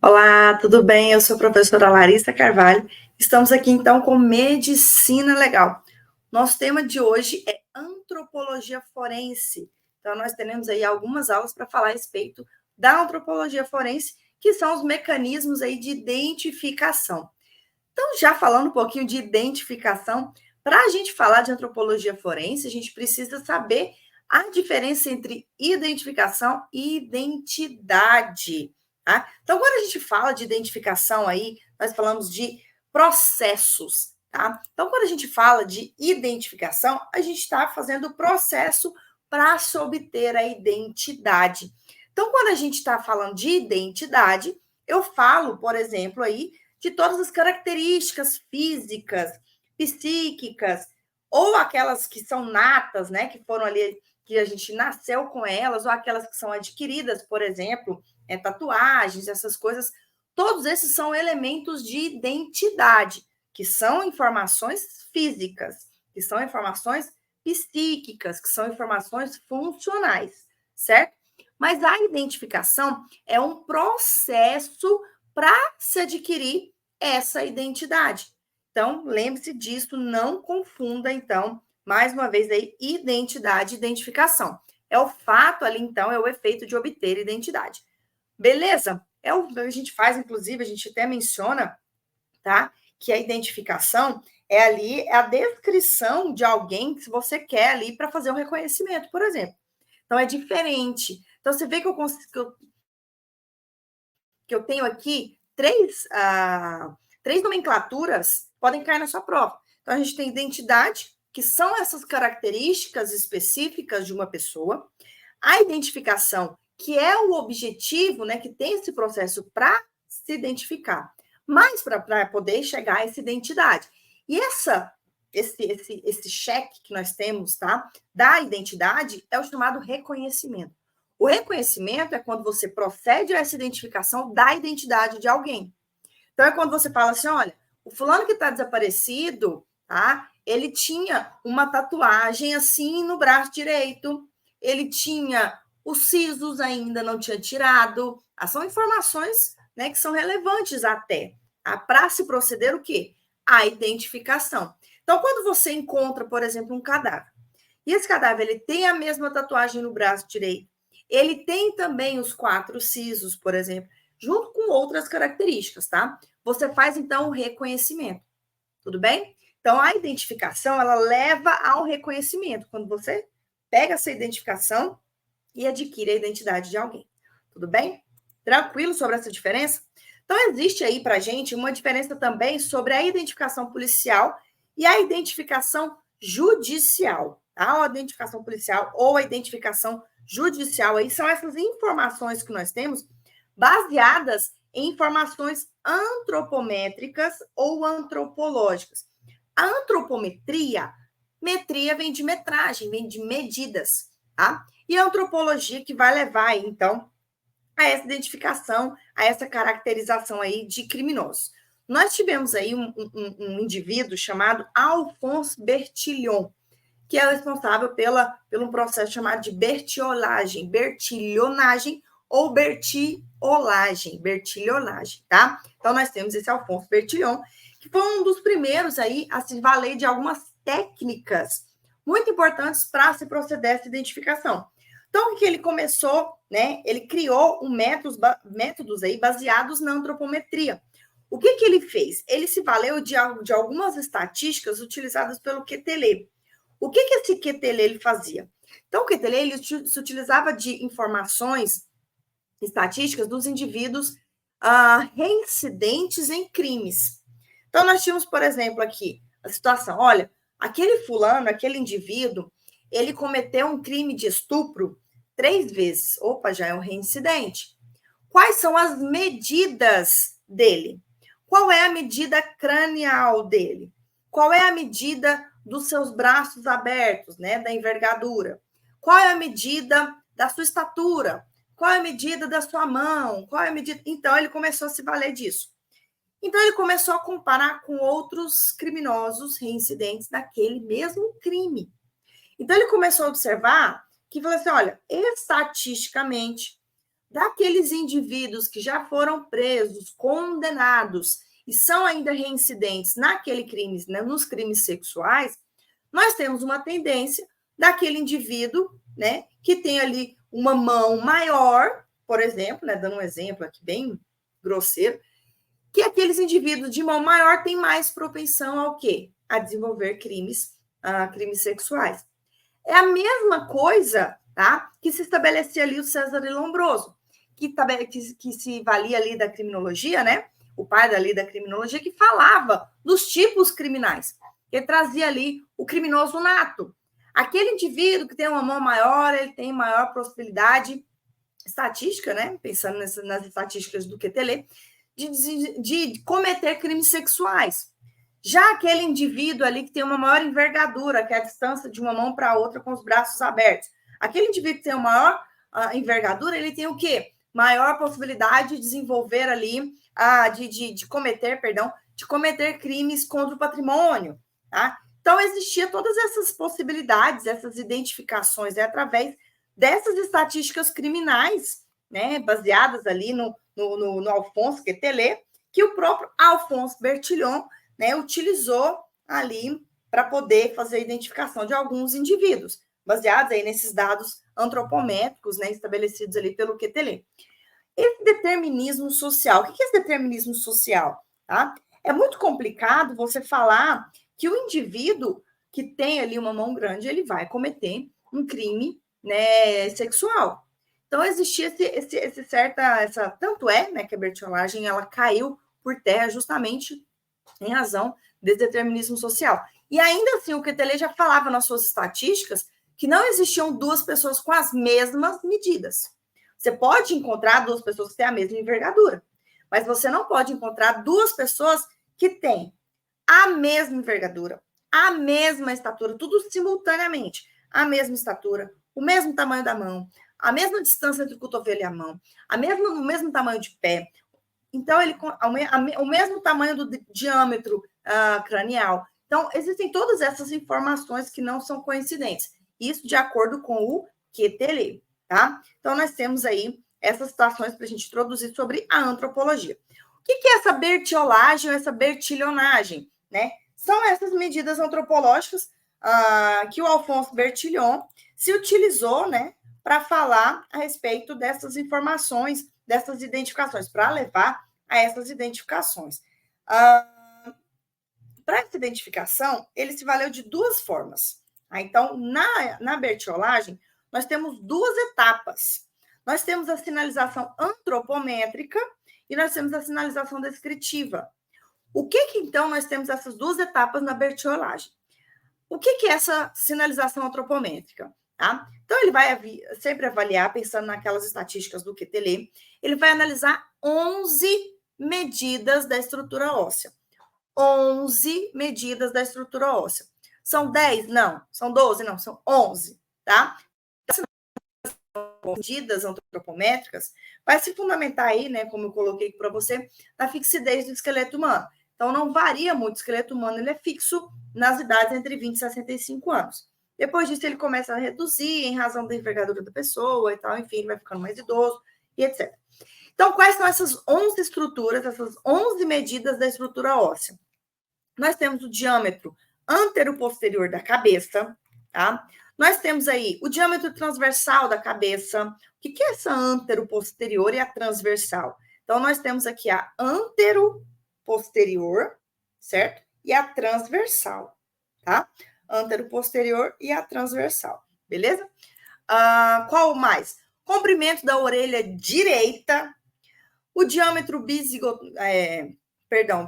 Olá, tudo bem? Eu sou a professora Larissa Carvalho. Estamos aqui então com Medicina Legal. Nosso tema de hoje é antropologia forense. Então, nós teremos aí algumas aulas para falar a respeito da antropologia forense, que são os mecanismos aí de identificação. Então, já falando um pouquinho de identificação, para a gente falar de antropologia forense, a gente precisa saber a diferença entre identificação e identidade. Tá? Então, quando a gente fala de identificação aí, nós falamos de processos. Tá? Então, quando a gente fala de identificação, a gente está fazendo o processo para se obter a identidade. Então, quando a gente está falando de identidade, eu falo, por exemplo, aí, de todas as características físicas, psíquicas, ou aquelas que são natas, né, que foram ali, que a gente nasceu com elas, ou aquelas que são adquiridas, por exemplo, tatuagens, essas coisas, todos esses são elementos de identidade, que são informações físicas, que são informações psíquicas, que são informações funcionais, certo? Mas a identificação é um processo para se adquirir essa identidade. Então, lembre-se disso, não confunda, então, mais uma vez aí, identidade e identificação. É o fato ali, então, é o efeito de obter identidade. Beleza? A gente faz, inclusive, a gente até menciona, tá? Que a identificação é ali, é a descrição de alguém que você quer ali para fazer um reconhecimento, por exemplo. Então, é diferente. Então, você vê que eu tenho aqui três nomenclaturas podem cair na sua prova. Então, a gente tem identidade, que são essas características específicas de uma pessoa, a identificação, que é o objetivo, né, que tem esse processo para se identificar, mas para poder chegar a essa identidade. E esse cheque que nós temos, tá, da identidade é o chamado reconhecimento. O reconhecimento é quando você procede a essa identificação da identidade de alguém. Então, é quando você fala assim, olha, o fulano que está desaparecido, tá? Ele tinha uma tatuagem assim no braço direito, ele tinha os sisos ainda não tinha tirado. São informações, né, que são relevantes até para se proceder o quê? A identificação. Então, quando você encontra, por exemplo, um cadáver, e esse cadáver ele tem a mesma tatuagem no braço direito, ele tem também os 4 sisos, por exemplo, junto com outras características, tá? Você faz, então, o reconhecimento, tudo bem? Então, a identificação, ela leva ao reconhecimento, quando você pega essa identificação e adquire a identidade de alguém, tudo bem? Tranquilo sobre essa diferença? Então, existe aí para gente uma diferença também sobre a identificação policial e a identificação judicial, tá? A identificação policial ou a identificação judicial aí são essas informações que nós temos baseadas em informações antropométricas ou antropológicas. A antropometria, metria vem de metragem, vem de medidas, tá? E a antropologia que vai levar, então, a essa identificação, a essa caracterização aí de criminosos. Nós tivemos aí um indivíduo chamado Alphonse Bertillon, que é responsável pelo processo chamado de bertillonagem ou bertillolagem, tá? Então, nós temos esse Alphonse Bertillon, que foi um dos primeiros aí a se valer de algumas técnicas muito importantes para se proceder a essa identificação. Então, o que ele começou, né? Ele criou métodos aí baseados na antropometria. O que ele fez? Ele se valeu de algumas estatísticas utilizadas pelo Quetelet. O que esse Quetelet ele fazia? Então, o Quetelet ele se utilizava de informações estatísticas dos indivíduos reincidentes em crimes. Então, nós tínhamos, por exemplo, aqui a situação, olha, aquele fulano, aquele indivíduo, ele cometeu um crime de estupro 3 vezes. Opa, já é um reincidente. Quais são as medidas dele? Qual é a medida cranial dele? Qual é a medida dos seus braços abertos, né, da envergadura? Qual é a medida da sua estatura? Qual é a medida da sua mão? Qual é a medida? Então, ele começou a se valer disso. Então, ele começou a comparar com outros criminosos reincidentes daquele mesmo crime. Então, ele começou a observar que falou assim: olha, estatisticamente, daqueles indivíduos que já foram presos, condenados e são ainda reincidentes naquele crime, né, nos crimes sexuais, nós temos uma tendência daquele indivíduo, né, que tem ali uma mão maior, por exemplo, né, dando um exemplo aqui bem grosseiro, que aqueles indivíduos de mão maior têm mais propensão ao quê? A desenvolver crimes sexuais. É a mesma coisa, tá? Que se estabelecia ali o César Lombroso, que se valia ali da criminologia, né? O pai dali da criminologia, que falava dos tipos criminais, que trazia ali o criminoso nato. Aquele indivíduo que tem uma mão maior, ele tem maior possibilidade estatística, né? Pensando nas estatísticas do QTLE, de cometer crimes sexuais. Já aquele indivíduo ali que tem uma maior envergadura, que é a distância de uma mão para a outra com os braços abertos. Aquele indivíduo que tem uma maior envergadura, ele tem o quê? Maior possibilidade de desenvolver ali, de cometer crimes contra o patrimônio, tá? Então, existia todas essas possibilidades, essas identificações, através dessas estatísticas criminais, né, baseadas ali no Alphonse Quetelet, que o próprio Alphonse Bertillon, né, utilizou ali para poder fazer a identificação de alguns indivíduos, baseados aí nesses dados antropométricos, né, estabelecidos ali pelo Quetelet. Esse determinismo social, o que é esse determinismo social? Tá? É muito complicado você falar que o indivíduo que tem ali uma mão grande, ele vai cometer um crime, né, sexual. Então, existia tanto é, né, que a bertiolagem, ela caiu por terra justamente em razão desse determinismo social. E ainda assim, o Quetelet já falava nas suas estatísticas que não existiam duas pessoas com as mesmas medidas. Você pode encontrar duas pessoas que têm a mesma envergadura, mas você não pode encontrar duas pessoas que têm a mesma envergadura, a mesma estatura, tudo simultaneamente. A mesma estatura, o mesmo tamanho da mão, a mesma distância entre o cotovelo e a mão, o mesmo tamanho de pé. Então, o mesmo tamanho do diâmetro cranial. Então, existem todas essas informações que não são coincidentes. Isso de acordo com o Quetelet, tá? Então, nós temos aí essas situações para a gente introduzir sobre a antropologia. O que é essa bertiolagem ou essa bertillonagem, né? São essas medidas antropológicas que o Alphonse Bertillon se utilizou, né, para falar a respeito dessas informações, dessas identificações, para levar a essas identificações. Para essa identificação, ele se valeu de duas formas. Então, na bertiolagem, nós temos duas etapas. Nós temos a sinalização antropométrica e nós temos a sinalização descritiva. O que então nós temos essas duas etapas na bertiolagem? O que é essa sinalização antropométrica? Tá? Então, ele vai sempre avaliar, pensando naquelas estatísticas do Quetelet, ele vai analisar 11 medidas da estrutura óssea. 11 medidas da estrutura óssea. São 10? Não. São 12? Não. São 11, tá? Medidas antropométricas vai se fundamentar aí, né, como eu coloquei para você, na fixidez do esqueleto humano. Então, não varia muito o esqueleto humano, ele é fixo nas idades entre 20 e 65 anos. Depois disso, ele começa a reduzir em razão da envergadura da pessoa e tal, enfim, ele vai ficando mais idoso e etc. Então, quais são essas 11 estruturas, essas 11 medidas da estrutura óssea? Nós temos o diâmetro antero-posterior da cabeça, tá? Nós temos aí o diâmetro transversal da cabeça. O que é essa antero-posterior e a transversal? Então, nós temos aqui a antero-posterior, certo? E a transversal, tá? Antero-posterior e a transversal, beleza? Qual mais? Comprimento da orelha direita, o diâmetro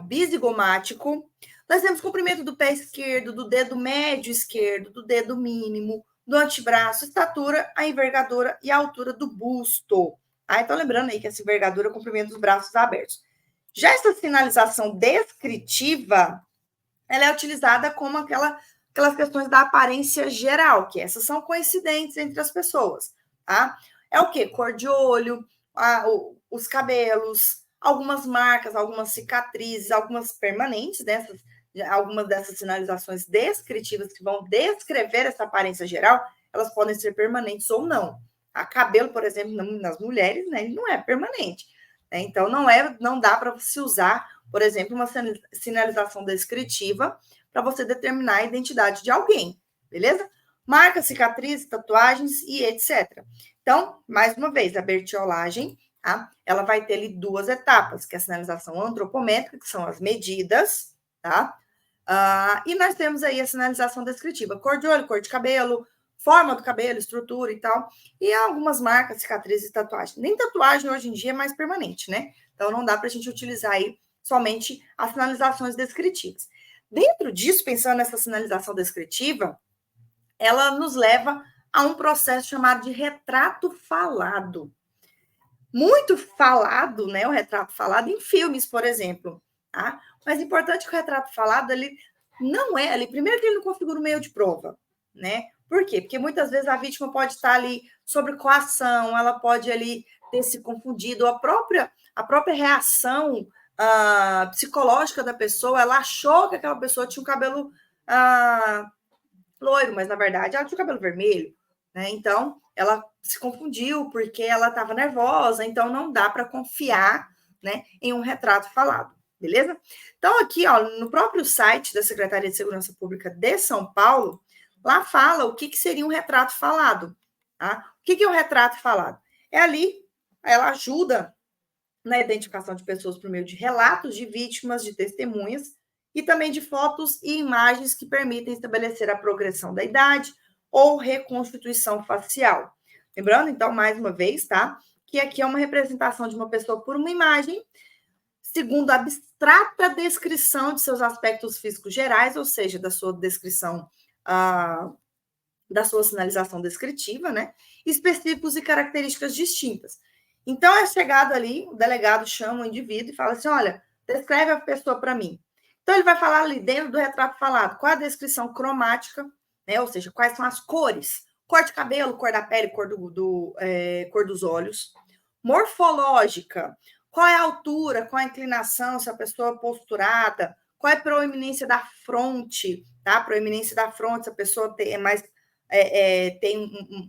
bisigomático. Nós temos comprimento do pé esquerdo, do dedo médio esquerdo, do dedo mínimo, do antebraço, estatura, a envergadura e a altura do busto. Então, lembrando aí que essa envergadura é o comprimento dos braços abertos. Já essa sinalização descritiva, ela é utilizada como aquelas questões da aparência geral, que essas são coincidentes entre as pessoas, tá? É o quê? Cor de olho, os cabelos, algumas marcas, algumas cicatrizes, algumas permanentes, algumas dessas sinalizações descritivas que vão descrever essa aparência geral, elas podem ser permanentes ou não. A cabelo, por exemplo, nas mulheres, né, ele não é permanente. Né? Então, não dá para se usar, por exemplo, uma sinalização descritiva para você determinar a identidade de alguém, beleza? Marca, cicatrizes, tatuagens e etc. Então, mais uma vez, a bertiolagem, tá? Ela vai ter ali duas etapas, que é a sinalização antropométrica, que são as medidas, tá? E nós temos aí a sinalização descritiva, cor de olho, cor de cabelo, forma do cabelo, estrutura e tal, e algumas marcas, cicatrizes e tatuagem. Nem tatuagem hoje em dia é mais permanente, né? Então não dá para a gente utilizar aí somente as sinalizações descritivas. Dentro disso, pensando nessa sinalização descritiva, ela nos leva a um processo chamado de retrato falado. Muito falado, né? O retrato falado em filmes, por exemplo. Tá? Mas é importante que o retrato falado, ele não é ali. Primeiro que ele não configura o meio de prova, né? Por quê? Porque muitas vezes a vítima pode estar ali sobre coação, ela pode ali ter se confundido, a própria reação psicológica da pessoa, ela achou que aquela pessoa tinha um cabelo loiro, mas na verdade ela tinha o cabelo vermelho, né? Então ela se confundiu porque ela estava nervosa, então não dá para confiar, né, em um retrato falado, beleza? Então aqui, ó, no próprio site da Secretaria de Segurança Pública de São Paulo, lá fala o que seria um retrato falado, tá? O que é um retrato falado? É ali, ela ajuda na identificação de pessoas por meio de relatos de vítimas, de testemunhas, e também de fotos e imagens que permitem estabelecer a progressão da idade ou reconstituição facial. Lembrando, então, mais uma vez, tá? Que aqui é uma representação de uma pessoa por uma imagem, segundo a abstrata descrição de seus aspectos físicos gerais, ou seja, da sua descrição, da sua sinalização descritiva, né? Específicos e características distintas. Então, é chegado ali, o delegado chama o indivíduo e fala assim, olha, descreve a pessoa para mim. Então, ele vai falar ali dentro do retrato falado, qual a descrição cromática, né? Ou seja, quais são as cores, cor de cabelo, cor da pele, cor dos olhos. Morfológica, qual é a altura, qual a inclinação, se a pessoa é posturada, qual é a proeminência da fronte, tá? Proeminência da fronte, se a pessoa tem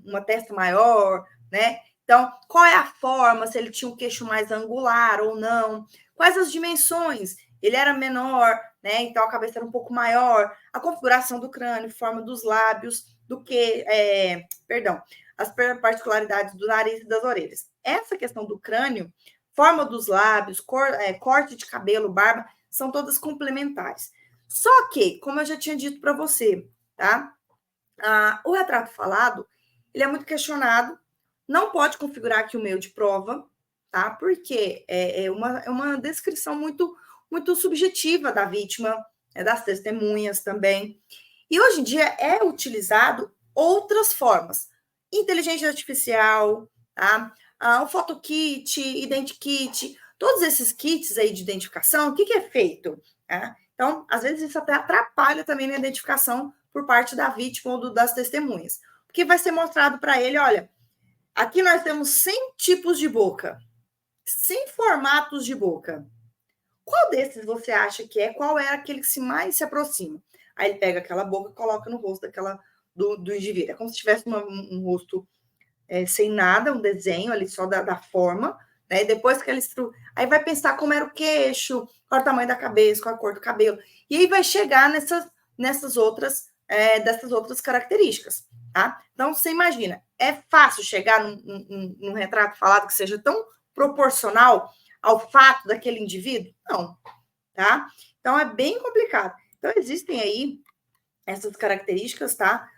uma testa maior, né? Então, qual é a forma, se ele tinha um queixo mais angular ou não, quais as dimensões, ele era menor, né? Então a cabeça era um pouco maior, a configuração do crânio, forma dos lábios, as particularidades do nariz e das orelhas. Essa questão do crânio, forma dos lábios, corte de cabelo, barba, são todas complementares. Só que, como eu já tinha dito para você, tá? O retrato falado, ele é muito questionado, não pode configurar aqui o meio de prova, tá? Porque é uma descrição muito, muito subjetiva da vítima, das testemunhas também. E hoje em dia é utilizado outras formas. Inteligência artificial, tá? O photokit, identikit, todos esses kits aí de identificação, o que é feito? Tá? Então, às vezes isso até atrapalha também na identificação por parte da vítima ou das testemunhas. Porque vai ser mostrado para ele, olha, aqui nós temos 100 tipos de boca, 100 formatos de boca. Qual desses você acha que é? Qual é aquele que mais se aproxima? Aí ele pega aquela boca e coloca no rosto do indivíduo. É como se tivesse um rosto sem nada, um desenho ali só da forma, né? Depois que ele aí vai pensar como era o queixo, qual é o tamanho da cabeça, qual é a cor do cabelo. E aí vai chegar dessas outras características, tá? Então, você imagina, é fácil chegar num retrato falado que seja tão proporcional ao fato daquele indivíduo? Não, tá? Então, é bem complicado. Então, existem aí essas características, tá?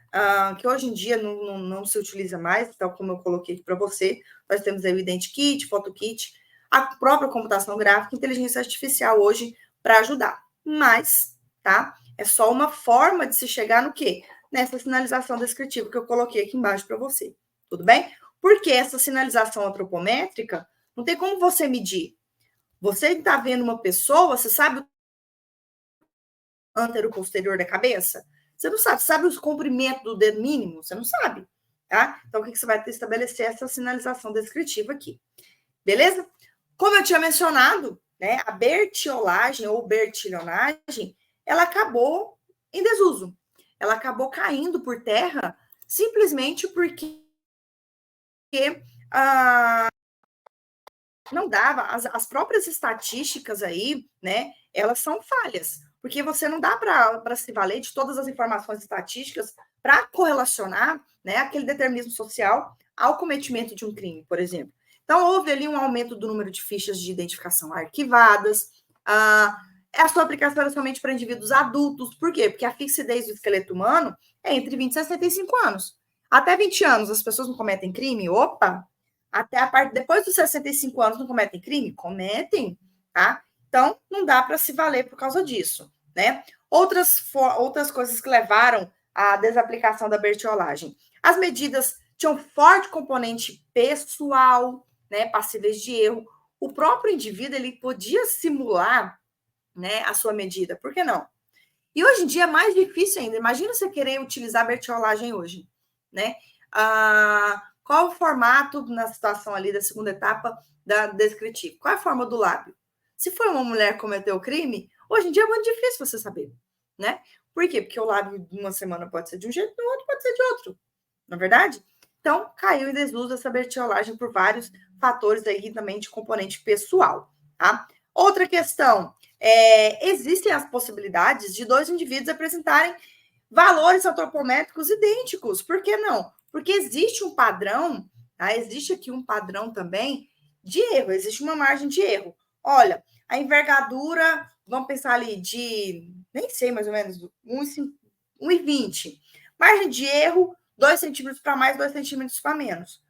Que hoje em dia não se utiliza mais, tal como eu coloquei aqui para você. Nós temos aí o identikit, photokit, a própria computação gráfica, inteligência artificial hoje para ajudar. Mas, tá? É só uma forma de se chegar no quê? Nessa sinalização descritiva que eu coloquei aqui embaixo para você. Tudo bem? Porque essa sinalização antropométrica não tem como você medir. Você está vendo uma pessoa, você sabe o antero-posterior da cabeça? Você não sabe. Sabe o comprimento do dedo mínimo? Você não sabe. Tá? Então, o que você vai ter que estabelecer? Essa sinalização descritiva aqui. Beleza? Como eu tinha mencionado, né, a bertiolagem ou bertillonagem, ela acabou em desuso. Ela acabou caindo por terra simplesmente porque porque não dava, as próprias estatísticas aí, né, elas são falhas, porque você não dá para se valer de todas as informações estatísticas para correlacionar, né, aquele determinismo social ao cometimento de um crime, por exemplo. Então, houve ali um aumento do número de fichas de identificação arquivadas, a sua aplicação era somente para indivíduos adultos, por quê? Porque a fixidez do esqueleto humano é entre 20 e 65 anos. Até 20 anos as pessoas não cometem crime? Opa! Até a parte depois dos 65 anos não cometem crime? Cometem, tá? Então, não dá para se valer por causa disso, né? Outras coisas que levaram à desaplicação da bertiolagem. As medidas tinham forte componente pessoal, né, passíveis de erro. O próprio indivíduo ele podia simular, né, a sua medida, por que não? E hoje em dia é mais difícil ainda. Imagina você querer utilizar a bertiolagem hoje, né? Qual o formato na situação ali da segunda etapa da descritiva? Qual é a forma do lábio? Se for uma mulher que cometeu o crime, hoje em dia é muito difícil você saber, né? Por quê? Porque o lábio de uma semana pode ser de um jeito, no outro pode ser de outro, não é verdade? Então, caiu em desuso essa bertiolagem por vários fatores aí também de componente pessoal, tá? Outra questão, existem as possibilidades de dois indivíduos apresentarem valores antropométricos idênticos. Por que não? Porque existe um padrão, tá? Existe aqui um padrão também de erro, existe uma margem de erro. Olha, a envergadura, vamos pensar ali de, nem sei mais ou menos, 1,20. Margem de erro, 2 centímetros para mais, 2 centímetros para menos.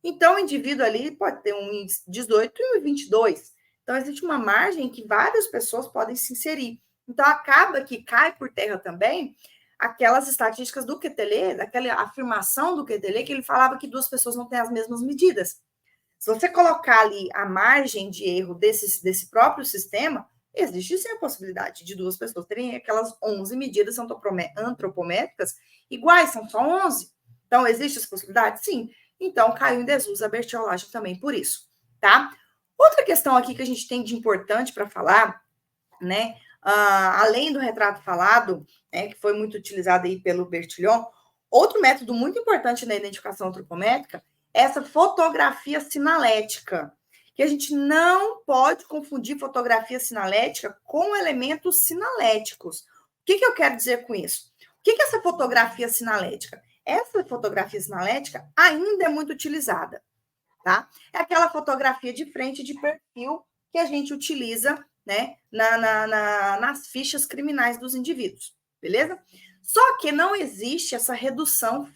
Então, o indivíduo ali pode ter um 18 e um 22. Então, existe uma margem em que várias pessoas podem se inserir. Então, acaba que cai por terra também aquelas estatísticas do Quetelet, daquela afirmação do Quetelet, que ele falava que duas pessoas não têm as mesmas medidas. Se você colocar ali a margem de erro desse próprio sistema, existe sim a possibilidade de duas pessoas terem aquelas 11 medidas antropométricas iguais, são só 11. Então, existe essa possibilidade? Sim. Então, caiu em desuso a bertiolagem também por isso, tá? Outra questão aqui que a gente tem de importante para falar, né? Além do retrato falado, né, que foi muito utilizado aí pelo Bertillon, outro método muito importante na identificação antropométrica é essa fotografia sinalética, que a gente não pode confundir fotografia sinalética com elementos sinaléticos. O que eu quero dizer com isso? O que é essa fotografia sinalética? Essa fotografia sinalética ainda é muito utilizada, tá? É aquela fotografia de frente de perfil que a gente utiliza, né, nas fichas criminais dos indivíduos, beleza? Só que não existe essa redução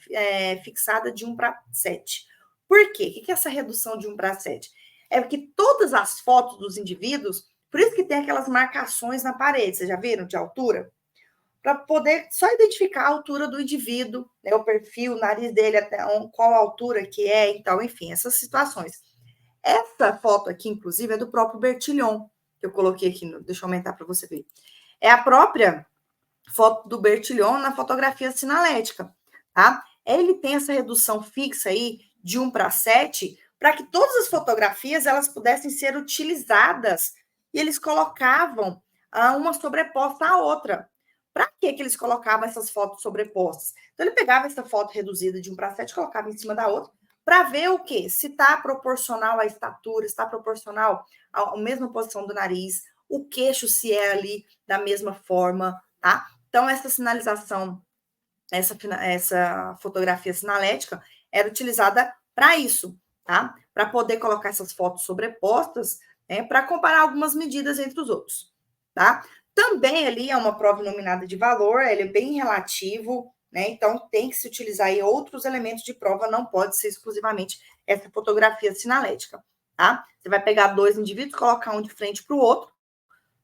fixada de 1 para 7. Por quê? O que é essa redução de 1 para 7? É porque todas as fotos dos indivíduos, por isso que tem aquelas marcações na parede, vocês já viram, de altura? Para poder só identificar a altura do indivíduo, né, o perfil, o nariz dele, até qual a altura que é, então, enfim, essas situações. Essa foto aqui, inclusive, é do próprio Bertillon, que eu coloquei aqui, deixa eu aumentar para você ver. É a própria foto do Bertillon na fotografia sinalética, tá? Ele tem essa redução fixa aí de 1 para 7, para que todas as fotografias elas pudessem ser utilizadas, e eles colocavam uma sobreposta à outra. Para que eles colocavam essas fotos sobrepostas? Então, ele pegava essa foto reduzida de 1 para 7, colocava em cima da outra, para ver o quê? Se está proporcional à estatura, está proporcional à mesma posição do nariz, o queixo se é ali da mesma forma, tá? Então, essa sinalização, essa fotografia sinalética era utilizada para isso, tá? Para poder colocar essas fotos sobrepostas, né, para comparar algumas medidas entre os outros, tá? Também ali é uma prova nominada de valor, ele é bem relativo, né? Então tem que se utilizar aí outros elementos de prova, não pode ser exclusivamente essa fotografia sinalética, tá? Você vai pegar dois indivíduos, colocar um de frente para o outro,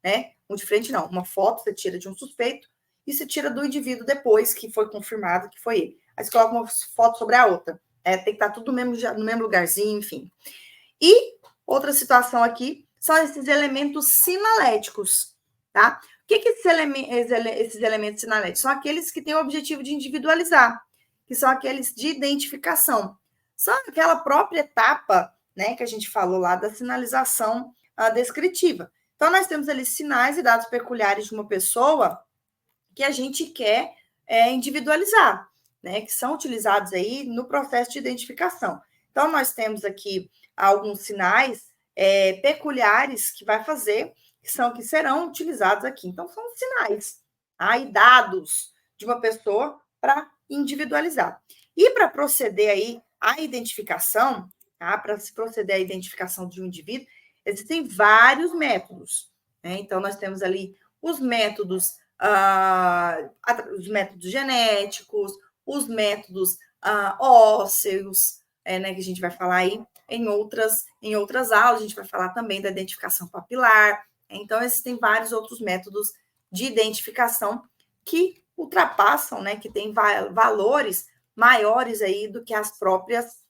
né? Um de frente não, uma foto você tira de um suspeito e se tira do indivíduo depois que foi confirmado que foi ele. Aí você coloca uma foto sobre a outra. Tem que estar tudo no mesmo lugarzinho, enfim. E outra situação aqui são esses elementos sinaléticos, tá? O que esses elementos sinaléticos? São aqueles que têm o objetivo de individualizar, que são aqueles de identificação. São aquela própria etapa, né, que a gente falou lá da sinalização descritiva. Então, nós temos ali sinais e dados peculiares de uma pessoa que a gente quer individualizar, né, que são utilizados aí no processo de identificação. Então, nós temos aqui alguns sinais peculiares que vai fazer, que serão utilizados aqui. Então, são sinais, tá? E dados de uma pessoa para individualizar. E para proceder aí à identificação, tá? Para se proceder à identificação de um indivíduo, existem vários métodos, né? Então, nós temos ali os métodos genéticos, os métodos ósseos, né, que a gente vai falar aí em outras aulas, a gente vai falar também da identificação papilar. Então, existem vários outros métodos de identificação que ultrapassam, né, que têm valores maiores aí do que as próprias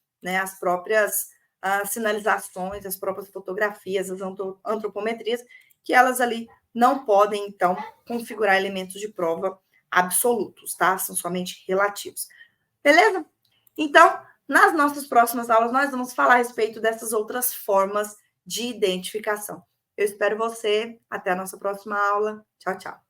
sinalizações, as próprias fotografias, as antropometrias, que elas ali não podem, então, configurar elementos de prova absolutos, tá? São somente relativos. Beleza? Então, nas nossas próximas aulas, nós vamos falar a respeito dessas outras formas de identificação. Eu espero você. Até a nossa próxima aula. Tchau, tchau.